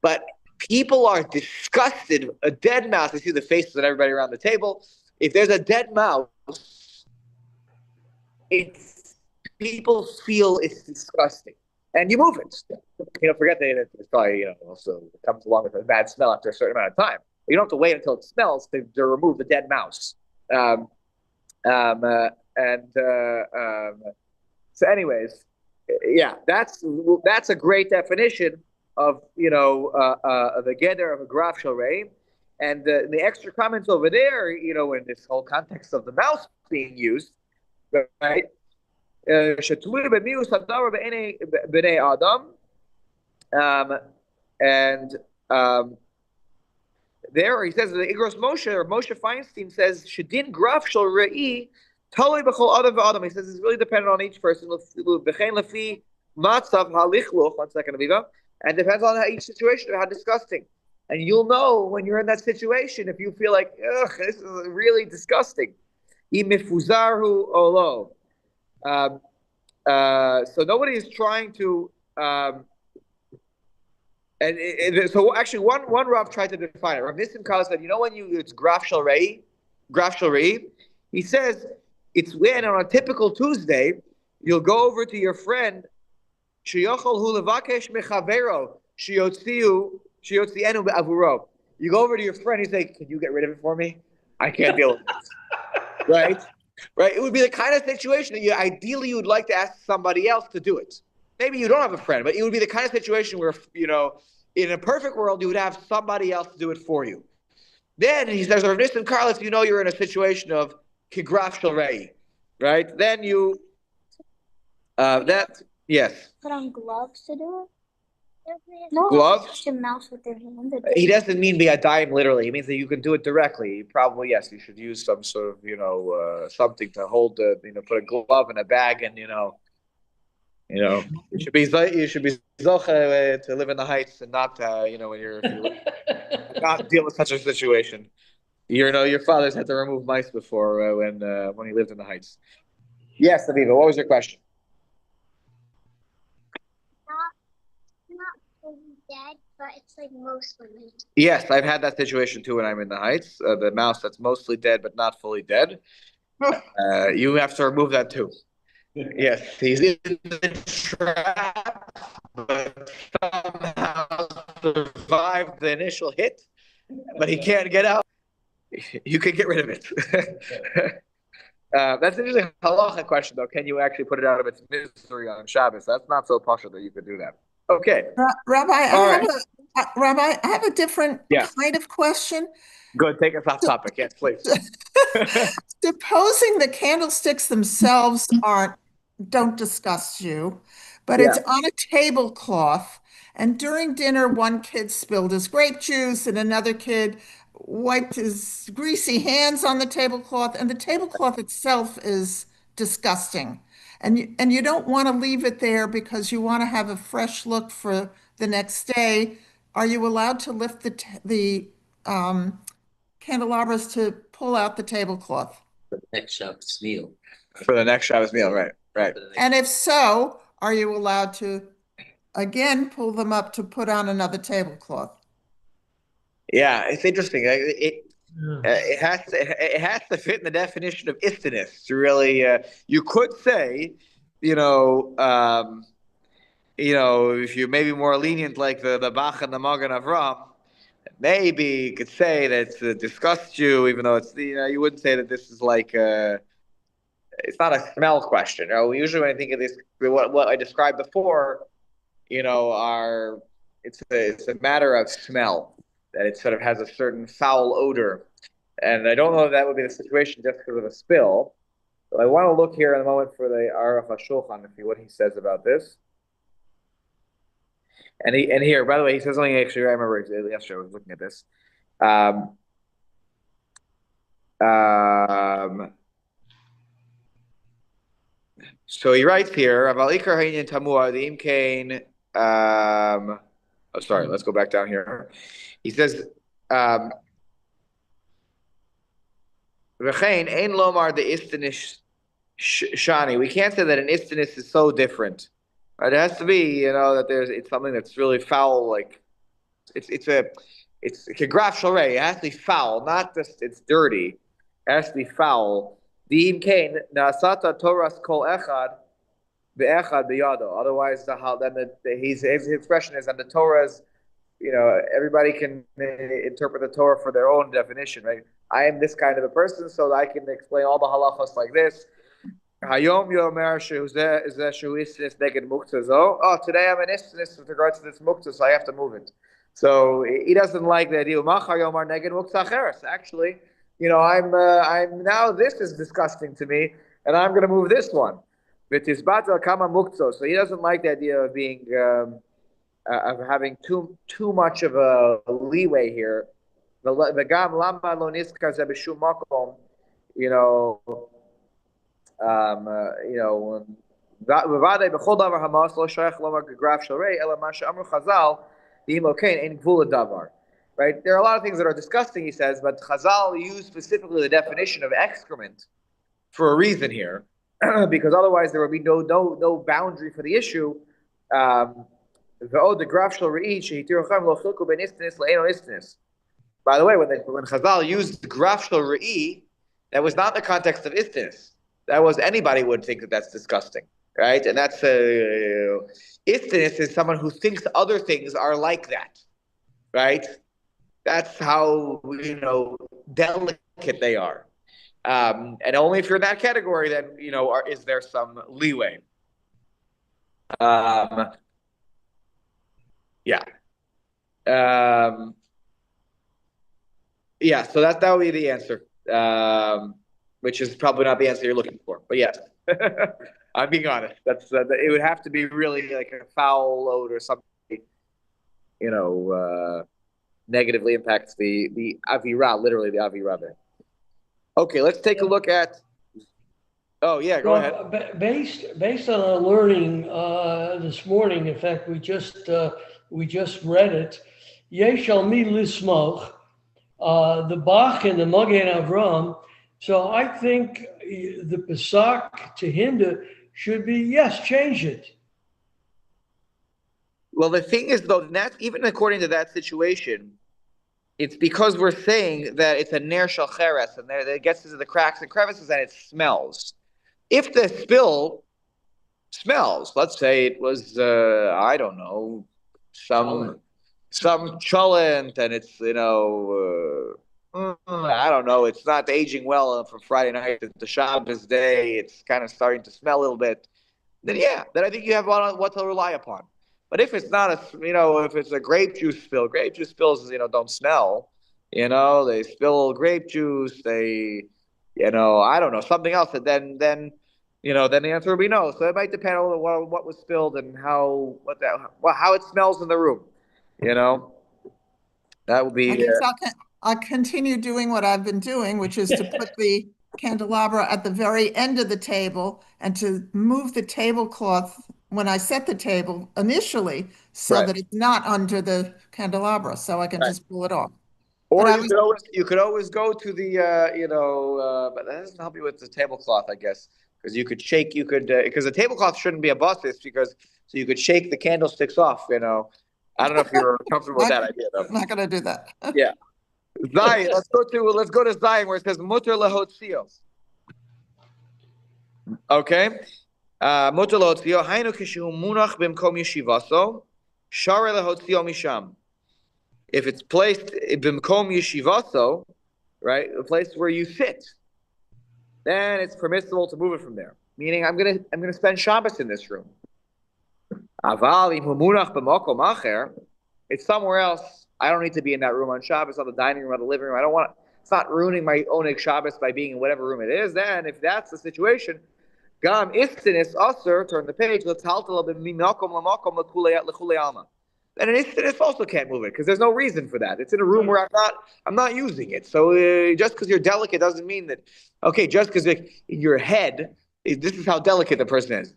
but people are disgusted. A dead mouse, I see the faces of everybody around the table. If there's a dead mouse, people feel it's disgusting, and you move it. Forget that it's probably, also comes along with a bad smell after a certain amount of time. You don't have to wait until it smells to remove the dead mouse. So anyways, yeah, that's a great definition of the geder of a graf sharei, and the extra comments over there, in this whole context of the mouse being used, right? And there he says the Igros Moshe, or Moshe Feinstein says Shadin graf sharei. Totally b'chol adam v'adam. He says it's really dependent on each person. B'chein lefi matzav halichluch. 1 second, Aviva. And depends on each situation, how disgusting. And you'll know when you're in that situation if you feel like, ugh, this is really disgusting. Imifuzarhu olo. So nobody is trying to. So actually, one Rav tried to define it. Rav Nissim Kala said, when it's graf sharei, he says. It's when on a typical Tuesday, you'll go over to your friend, you go over to your friend, you say, can you get rid of it for me? I can't deal with it. Right? It would be the kind of situation that ideally you would like to ask somebody else to do it. Maybe you don't have a friend, but it would be the kind of situation where, in a perfect world, you would have somebody else to do it for you. Then he says, Rav Nissim Karlitz, you're in a situation of Kigraf sharei, right? Then you, yes. Put on gloves to do it? No, gloves? touch a mouse with their hand. He doesn't mean bi'adayim literally. He means that you can do it directly. Probably, yes, you should use some sort of, something to hold, put a glove in a bag and, you should be zoche to live in the heights and not, when you're not deal with such a situation. Your fathers had to remove mice before when he lived in the heights. Yes, Aviva, what was your question? Not fully dead, but it's like mostly dead. Yes, I've had that situation too when I'm in the heights. The mouse that's mostly dead but not fully dead. You have to remove that too. Yes, he's in the trap, but somehow survived the initial hit, but he can't get out. You can get rid of it. That's an interesting halacha question, though. Can you actually put it out of its misery on Shabbos? That's not so posh that you could do that. Okay. Rabbi, All right. Rabbi, I have a different Yeah. kind of question. Good. Take us off topic. Yes, please. Supposing the candlesticks themselves don't disgust you, but Yeah. it's on a tablecloth, and during dinner, one kid spilled his grape juice, and another kid wiped his greasy hands on the tablecloth, and the tablecloth itself is disgusting. And you don't want to leave it there because you want to have a fresh look for the next day. Are you allowed to lift the candelabras to pull out the tablecloth? Next Shabbos meal. For the next Shabbos meal, right? Right. And if so, are you allowed to again pull them up to put on another tablecloth? Yeah, it's interesting. It has to fit in the definition of istiness to really. You could say, you know, if you're maybe more lenient, like the Bach and the Magen Avram, maybe you could say that it disgusts you, even though it's you wouldn't say that this is like it's not a smell question. Usually when I think of this, what I described before, it's a matter of smell, that it sort of has a certain foul odor, and I don't know if that would be the situation just because of a spill. But I want to look here in a moment for the Aruch HaShulchan to see what he says about this. And here, by the way, he says something actually I remember yesterday I was looking at this. So he writes here, sorry, let's go back down here. He says, Ein lomar the istanis shani. We can't say that an istanis is so different. Right? It has to be, that it's something that's really foul, like it's a graf shalrei. It has to be foul, not just it's dirty. It has to be foul. Diim kain nasata toras kol echad be'echad biyado. Otherwise, his expression is, and the Torah's, everybody can interpret the Torah for their own definition, right? I am this kind of a person, so I can explain all the halachos like this. Hayom yomer shehu istinus neged muktzah. Oh, today I'm an istinus with regards to this muktzah, so I have to move it. So he doesn't like the idea. Machar yomar neged muktzah acheres. Actually, I'm now this is disgusting to me, and I'm going to move this one. V'tizbat kama muktzah. So he doesn't like the idea of being of having too much of a leeway here. V'gam lama lo niskar ze b'shum makom. B'vadei b'chol davar hamas lo shayach lomar graf shalrei ela ma she'amru Chazal v'im lokein ein gvul davar. Right? There are a lot of things that are disgusting, he says, but Chazal use specifically the definition of excrement for a reason here, because otherwise there would be no boundary for the issue. By the way, when Chazal used the graf shel re'i, that was not the context of istinus. That was anybody would think that that's disgusting, right? And that's istinus is someone who thinks other things are like that, right? That's how delicate they are, and only if you're in that category, then is there some leeway? Yeah. Yeah, so that would be the answer, which is probably not the answer you're looking for. But yes, I'm being honest. That's it would have to be really like a foul load or something, negatively impacts the avira, literally the avira there. Okay, let's take a look at. Oh yeah, go ahead. Based on our learning this morning, in fact, we just read it. Yesh al mi lismoch, the Bach and the Magen Avram. So I think the Pesach to hinder should be yes, change it. Well, the thing is, though, that even according to that situation, it's because we're saying that it's a ner shel cheres, and it gets into the cracks and crevices, and it smells. If the spill smells, let's say it was, I don't know, some cholent, and it's I don't know. It's not aging well for Friday night. It's the Shabbos day. It's kind of starting to smell a little bit. Then yeah, then I think you have what to rely upon. But if it's not if it's a grape juice spills, don't smell. They spill grape juice. I don't know, something else. And then the answer would be no. So it might depend on what was spilled and how it smells in the room. You know, that would I be. guess I'll continue doing what I've been doing, which is to put the candelabra at the very end of the table and to move the tablecloth when I set the table initially so Right. that it's not under the candelabra, so I can Right. just pull it off. But Or I you was, could always go to the but that doesn't help you with the tablecloth, I guess, because because the tablecloth shouldn't be a basis because so you could shake the candlesticks off. I don't know if you're comfortable with not, that idea though. not going to do that. Yeah, Zion. Let's go to Zion where it says mutter lehotzio. Okay, mutter lehotzio hainu kishu munach bimkom yeshivaso shara lehotzio misham. If it's placed bimkom yeshivaso, right, the place where you sit, then it's permissible to move it from there. Meaning, I'm gonna spend Shabbos in this room. Aval im humunach b'makom acher, it's somewhere else. I don't need to be in that room on Shabbos, on the dining room, on the living room. I don't want. It's not ruining my oneg Shabbos by being in whatever room it is. Then, if that's the situation, gam istinis aser. Turn the page. Let's haltal b'makom l'makom l'chulei alma. And an istinis also can't move it because there's no reason for that. It's in a room where I'm not using it. So just because you're delicate doesn't mean that. Okay, just because your head, this is how delicate the person is.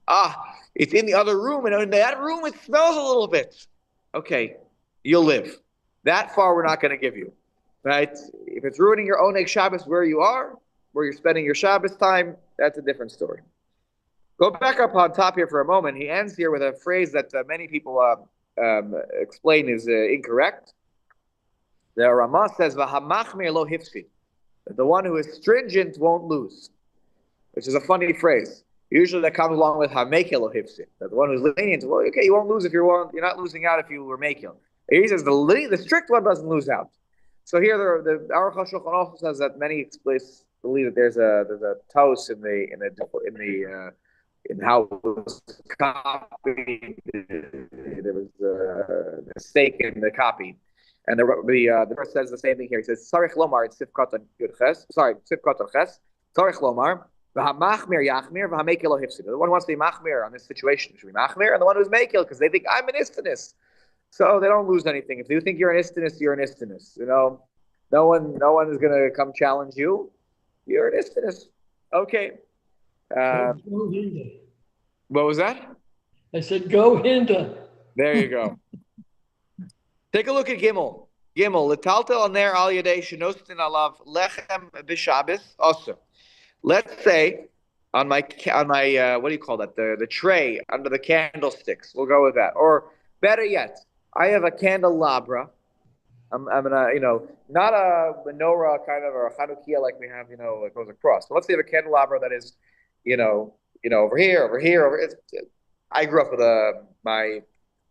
It's in the other room, and in that room it smells a little bit. Okay, you'll live. That far we're not going to give you, right? If it's ruining your oneg Shabbos where you are, where you're spending your Shabbos time, that's a different story. Go back up on top here for a moment. He ends here with a phrase that many people explain is incorrect. The Ramah says, "V'hamachmir lo hifsi." The one who is stringent won't lose, which is a funny phrase. Usually that comes along with hamekel lo hifsi. That the one who's lenient, well, okay, you won't lose if you're not losing out if you were mekel. He says the strict one doesn't lose out. So here the Aruch HaShulchan also says that many places believe that there's a toast in how it was copied. There was a mistake in the copy. And the verse says the same thing here. He says, "Sarich lomar it's sifkat on ches." Sorry, sifkat on ches. Sarich lomar v'hamachmir yachmir v'hamekel lo hifsid. The one who wants to be machmir on this situation should be machmir, and the one who's mekel because they think I'm an istinus, so they don't lose anything. If you think you're an istinus, you're an istinus. No one is going to come challenge you. You're an istinus. Okay. What was that? I said, go Hinda. There you go. Take a look at Gimel. Gimel, l'taltel aner al yadei shenostin alav lechem b'Shabbos also. Let's say on my what do you call that? The tray under the candlesticks. We'll go with that. Or better yet, I have a candelabra. I'm gonna not a menorah kind of or a Hanukkah like we have it goes across. So let's say you have a candelabra that is over here. I grew up with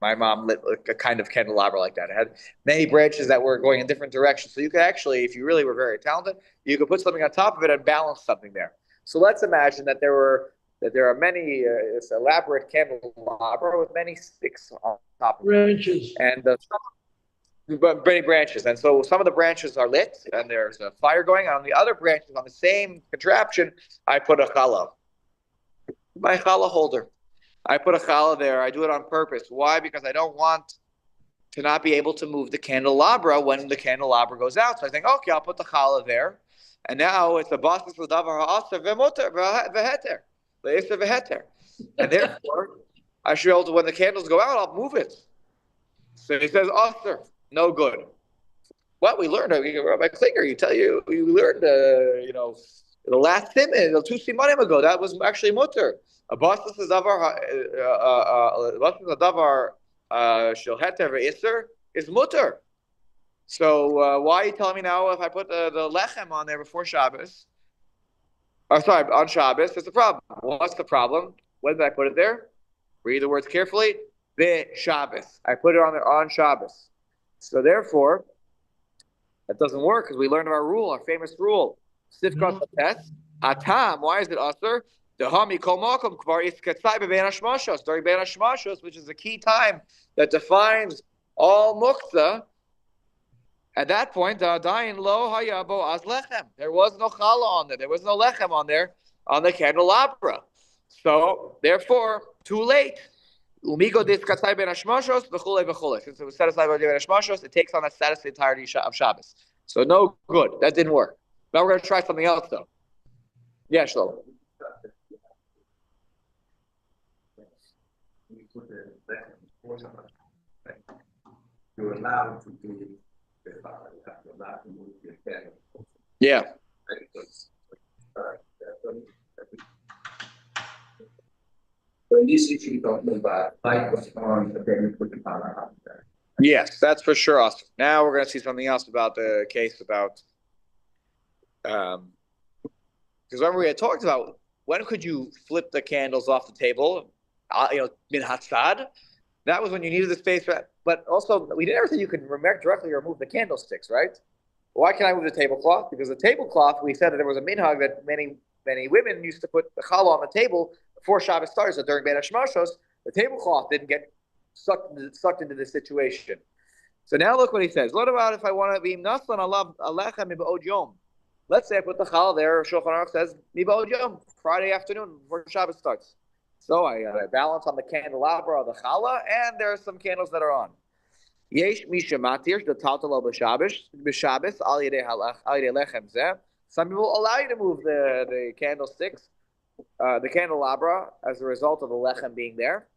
my mom lit a kind of candelabra like that. It had many branches that were going in different directions. So you could actually, if you really were very talented, you could put something on top of it and balance something there. So let's imagine that there are many this elaborate candelabra with many sticks on top of branches and many branches. And so some of the branches are lit and there's a fire going on the other branches on the same contraption. I put a challah, my challah holder. I put a challah there. I do it on purpose. Why? Because I don't want to not be able to move the candelabra when the candelabra goes out. So I think, okay, I'll put the challah there. And now it's a basis for davar ha'aser v'muter v'heter. V'aser v'heter. And therefore, I should be able to, when the candles go out, I'll move it. So he says, aser, no good. What we learned, Rabbi Klinger, you learned, the last siman, the 2 simanim ago, that was actually muter. A basis of davar shel heter v'aser is muter. So why are you telling me now if I put the lechem on there before Shabbos? On Shabbos, there's a problem. What's the problem? When did I put it there? Read the words carefully. The Shabbos. I put it on there on Shabbos. So therefore, That doesn't work because we learned our rule, our famous rule. Sifkat test. Atam. Why is it usher? Dehami kol makom kvar iskatzai bebein hashmashos, during bein hashmashos, which is the key time that defines all muktzah. At that point, dayin lo hayabo az lechem. There was no challah on there. There was no lechem on there on the candelabra. So therefore, too late. Umigo diskatzai bein hashmashos v'chulei v'chulei. Since it was set aside by bein hashmashos, it takes on that status the entirety of Shabbos. So no good. That didn't work. Now we're going to try something else though. Yeah, Shlomo. You're allowed to do Yeah. So in this issue, you're talking about light was on, but then you put the power out there. Yes, that's for sure. Awesome. Now we're going to see something else about the case about, because remember we had talked about when could you flip the candles off the table, min hatzad. That was when you needed the space, but also we didn't ever say you could directly remove the candlesticks, right? Why can I move the tablecloth? Because the tablecloth, we said that there was a minhag that many women used to put the challah on the table before Shabbos starts. So during Bein Hashmashos, the tablecloth didn't get sucked into the situation. So now look what he says. What about if I want to be naslan alechem miba'od yom? Let's say I put the challah there. Shulchan Aruch says miba'od yom, Friday afternoon before Shabbos starts. So I balance on the candelabra of the challah, and there are some candles that are on. Yesh mishamatir the taltalo b'Shabbos al yedei lechem zeh. Some people allow you to move the candlesticks, the candelabra, as a result of the lechem being there.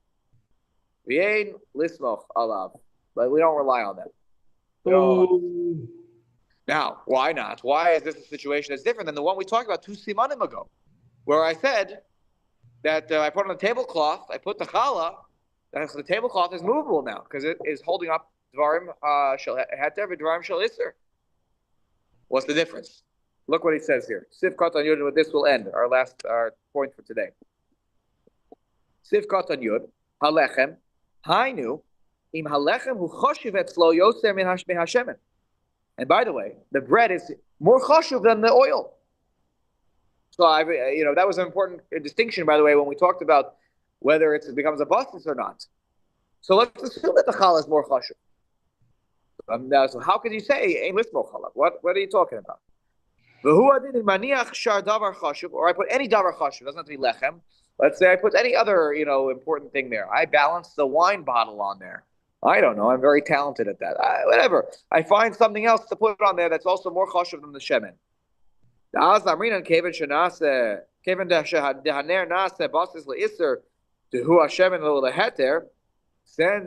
V'yein lismoch alav, but we don't rely on them. Now, why not? Why is this a situation that's different than the one we talked about 2 simanim ago, where I said that I put on the tablecloth, I put the challah, the tablecloth is movable now because it is holding up dvarim shel heter v'dvarim shel iser. What's the difference? Look what he says here. Siv katan yud, and with this will end our point for today. Siv katan yud halechem hainu im halechem hu choshev etzlo yoser min hashemen. And by the way, the bread is more choshev than the oil. So that was an important distinction, by the way, when we talked about whether it becomes a bastis or not. So let's assume that the challah is more chashuv. So how could you say ein lismo challah? What are you talking about? Or I put any davar chashuv. It doesn't have to be lechem. Let's say I put any other important thing there. I balance the wine bottle on there. I don't know. I'm very talented at that. Whatever. I find something else to put on there that's also more chashuv than the shemen. And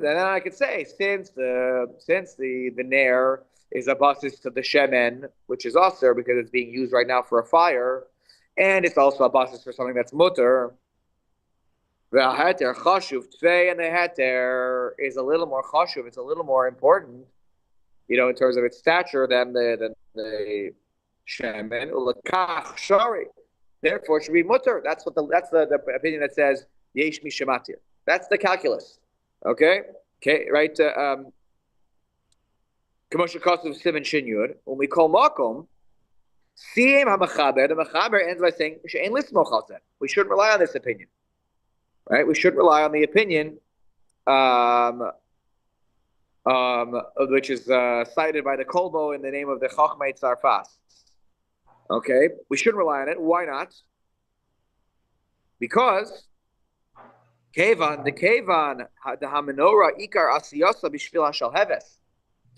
then I could say, since the nair is a basis to the shemen, which is aser because it's being used right now for a fire, and it's also a basis for something that's mutter. The heter chashuv tfei, and the heter is a little more chashuv. It's a little more important, in terms of its stature than the shemen ulakach shari. Therefore, it should be mutter. That's the opinion that says yesh mishamatir. That's the calculus. Okay, right. Commercial cost of siman shinyud. When we call makom, siyem hamachaber. The machaber ends by saying she'ein lismoch al zeh. We shouldn't rely on this opinion, right? We should rely on the opinion, which is cited by the Kolbo in the name of the Chachmei Tzarfas. Okay, we shouldn't rely on it. Why not? Because the hamenorah ikar asiyasa b'shvil hashal heves.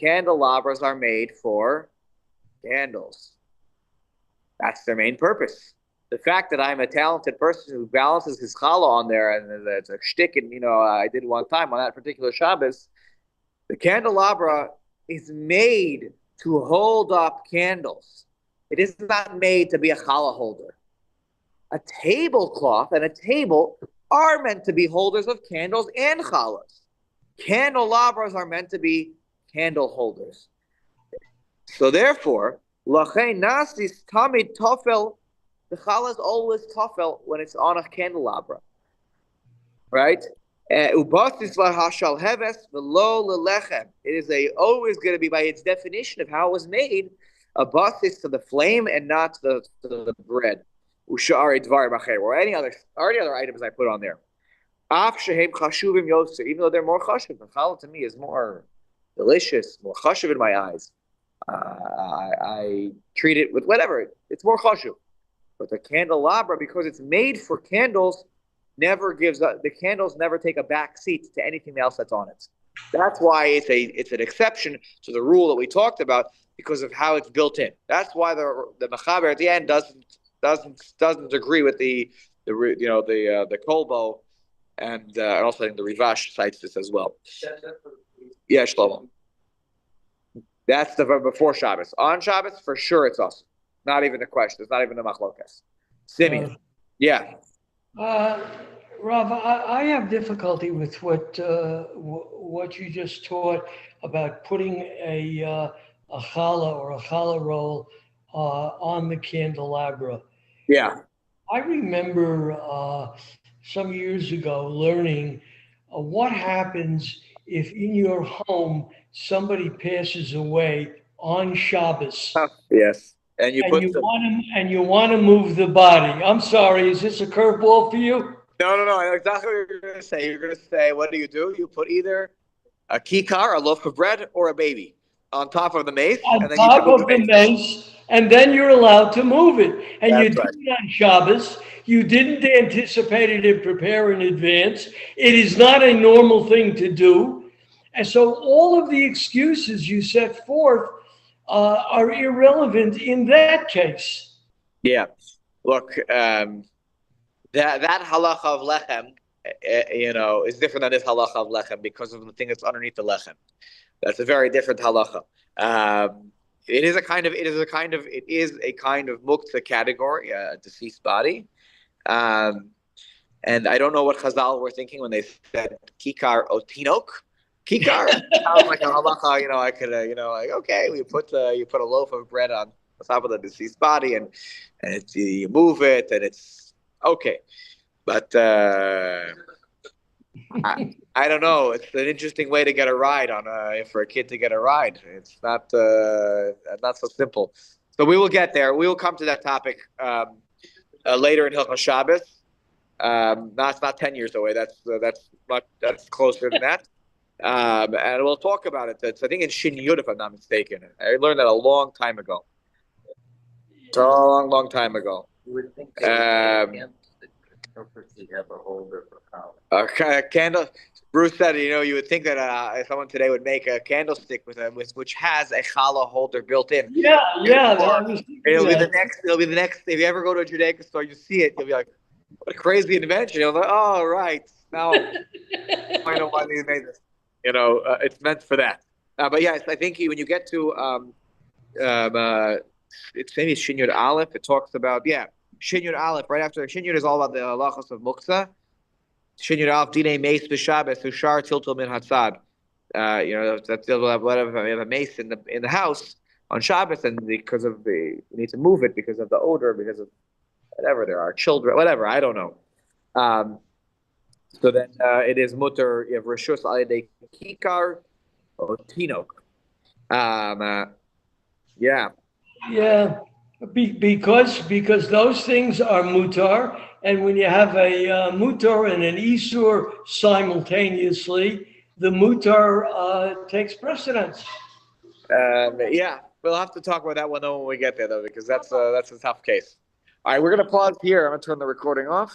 Candelabras are made for candles. That's their main purpose. The fact that I'm a talented person who balances his challah on there, and it's a shtick, and I did one time on that particular Shabbos. The candelabra is made to hold up candles. It is not made to be a challah holder. A tablecloth and a table are meant to be holders of candles and challahs. Candelabras are meant to be candle holders. So therefore, lachein nasis tamid tofel. The challah is always tofel when it's on a candelabra, right? Ubasis lahashal heves v'lo lelechem. It is always going to be by its definition of how it was made, a basis to the flame and not to the bread. Ushar dvar b'cher or any other items I put on there. Af shehem chashuvim yoser, even though they're more chashuv. The challah to me is more delicious, more chashuv in my eyes. I treat it with whatever. It's more chashuv. But the candelabra, because it's made for candles, never gives the candles never take a back seat to anything else that's on it. That's why it's an exception to the rule that we talked about because of how it's built in. That's why the mechaber at the end doesn't agree with the kolbo, and also I think the Rivash cites this as well. Yeah, Shlomo. That's the before Shabbos. On Shabbos, for sure, it's us. Not even a question. It's not even a machlokas. Simeon. Yeah. Rav, I have difficulty with what you just taught about putting a challah or a challah roll on the candelabra. Yeah. I remember some years ago learning what happens if in your home somebody passes away on Shabbos. Yes. And you want to move the body. I'm sorry, is this a curveball for you? No. I know exactly what you're going to say. You're going to say, what do? You put either a kikar, a loaf of bread, or a baby on top of the mace. On top of the mace, and then you're allowed to move it. And you do it on Shabbos. You didn't anticipate it and prepare in advance. It is not a normal thing to do. And so all of the excuses you set forth are irrelevant in that case. Yeah. Look, that halacha of lechem, is different than this halacha of lechem because of the thing that's underneath the lechem. That's a very different halacha. It is a kind of muktzah category, a deceased body. And I don't know what Chazal were thinking when they said kikar otinok. Kikar sounds like a halacha, I could, okay, you put a loaf of bread on top of the deceased body, and you move it, and it's okay. But I don't know. It's an interesting way to get a ride for a kid to get a ride. It's not so simple. So we will get there. We will come to that topic later in Hilchot Shabbat. It's not 10 years away. That's closer than that. And we'll talk about it. I think in Shin Yud, if I'm not mistaken. I learned that a long time ago. It's a long time ago. You would think purposely have a holder for challah. Candle. Bruce said, you would think that someone today would make a candlestick which has a challah holder built in. Yeah. It'll be the next. If you ever go to a Judaica store, you see it, you'll be like, "What a crazy invention!" You'll be like, "Oh, right. Now I know why they made this." It's meant for that. But yes, I think when you get to it's maybe Shin Yud Aleph. It talks about Shin Yud Aleph. Right after Shin Yud is all about the halachos of muktzah. Shin Yud Aleph dinei mace b'Shabbos ushar tiltul min hatzad. That's whatever. We have a mace in the house on Shabbos, and because of we need to move it because of the odor, because of whatever there are children, whatever I don't know. So then it is mutter. You have reshus al yedei kikar or tinok. Yeah. Because those things are mutar, and when you have a mutar and an isur simultaneously, the mutar takes precedence. We'll have to talk about that one though when we get there, though, because that's a tough case. All right, we're gonna pause here. I'm gonna turn the recording off.